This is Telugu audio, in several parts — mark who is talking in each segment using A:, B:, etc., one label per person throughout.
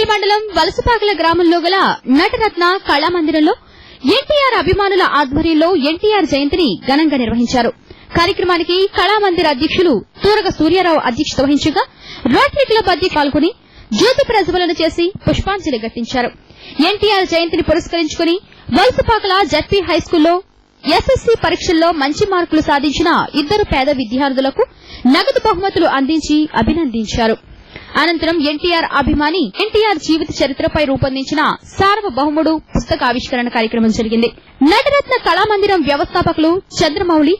A: తాడేపల్లి మండలం వలసపాకల గ్రామంలో గల నటరత్న కళామందిరంలో ఎన్టీఆర్ అభిమానుల ఆధ్వర్యంలో ఎన్టీఆర్ జయంతిని ఘనంగా నిర్వహించారు. కార్యక్రమానికి కళామందిర అధ్యక్షులు తూరగ సూర్యారావు అధ్యక్షత వహించగా రోటరీ క్లబ్ అధ్యక్షులు పాల్గొని జ్యోతి ప్రజ్వలన చేసి పుష్పాంజలి ఘటించారు. ఎన్టీఆర్ జయంతిని పురస్కరించుకుని వలసపాకల జడ్పీ హైస్కూల్లో ఎస్ఎస్సీ పరీక్షల్లో మంచి మార్కులు సాధించిన 2 పేద విద్యార్థులకు నగదు బహుమతులు అందించి అభినందించారు. అనంతరం ఎన్టీఆర్ అభిమాని ఎన్టీఆర్ జీవిత చరిత్రపై రూపొందించిన సార్వభౌముడు పుస్తక ఆవిష్కరణ కార్యక్రమం జరిగింది. నటరత్న కళామందిరం వ్యవస్థాపకులు చంద్రమౌళి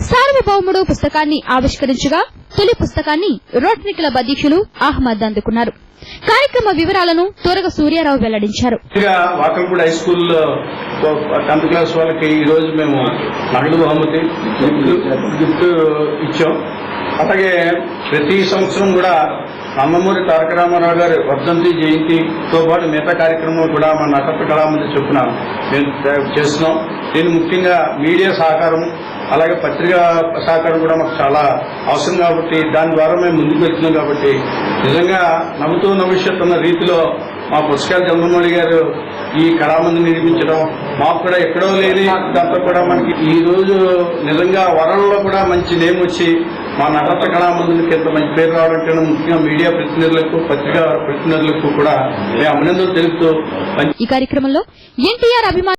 A: సార్వభౌముడు పుస్తకాన్ని ఆవిష్కరించగా తొలి పుస్తకాన్ని రోటరీ క్లబ్ అధ్యక్షులు అహ్మద్ అందుకున్నారు. కార్యక్రమ వివరాలను తూరగ సూర్యారావు వెల్లడించారు.
B: Vakalapudi high school 10th class వాళ్ళకి ఈ రోజు మేము నగదు బహుమతి గిఫ్ట్ ఇచ్చాం. అలాగే ప్రతి సంవత్సరం కూడా నందమూరి తారక రామారావు గారి వర్ధంతి జయంతితో పాటు మిగతా కార్యక్రమాలు కూడా మన నటరత్న కళామందిరం చొప్పున మేము చేస్తున్నాం. దీన్ని ముఖ్యంగా మీడియా సహకారం అలాగే పత్రికా సహకారం కూడా మాకు చాలా అవసరం కాబట్టి దాని ద్వారా మేము ముందుకు వెళ్తున్నాం. కాబట్టి నిజంగా నవ్వుతూ నవిష్యత్ ఉన్న రీతిలో మా పుస్తకాలు చంద్రమౌళి గారు ఈ కళామందిని నిర్మించడం మాకు కూడా ఎక్కడో లేని దాంతో కూడా మనకి ఈ రోజు నిజంగా వరల్డ్లో కూడా మంచి నేమ్ వచ్చి మా నటరత్న కళామందిరికి ఎంత మంచి పేరు రావడం ముఖ్యంగా మీడియా ప్రతినిధులకు పత్రికా ప్రతినిధులకు కూడా మేము అభినందనలు తెలుపుతూ
A: ఈ కార్యక్రమంలో ఎన్టీఆర్ అభిమానులు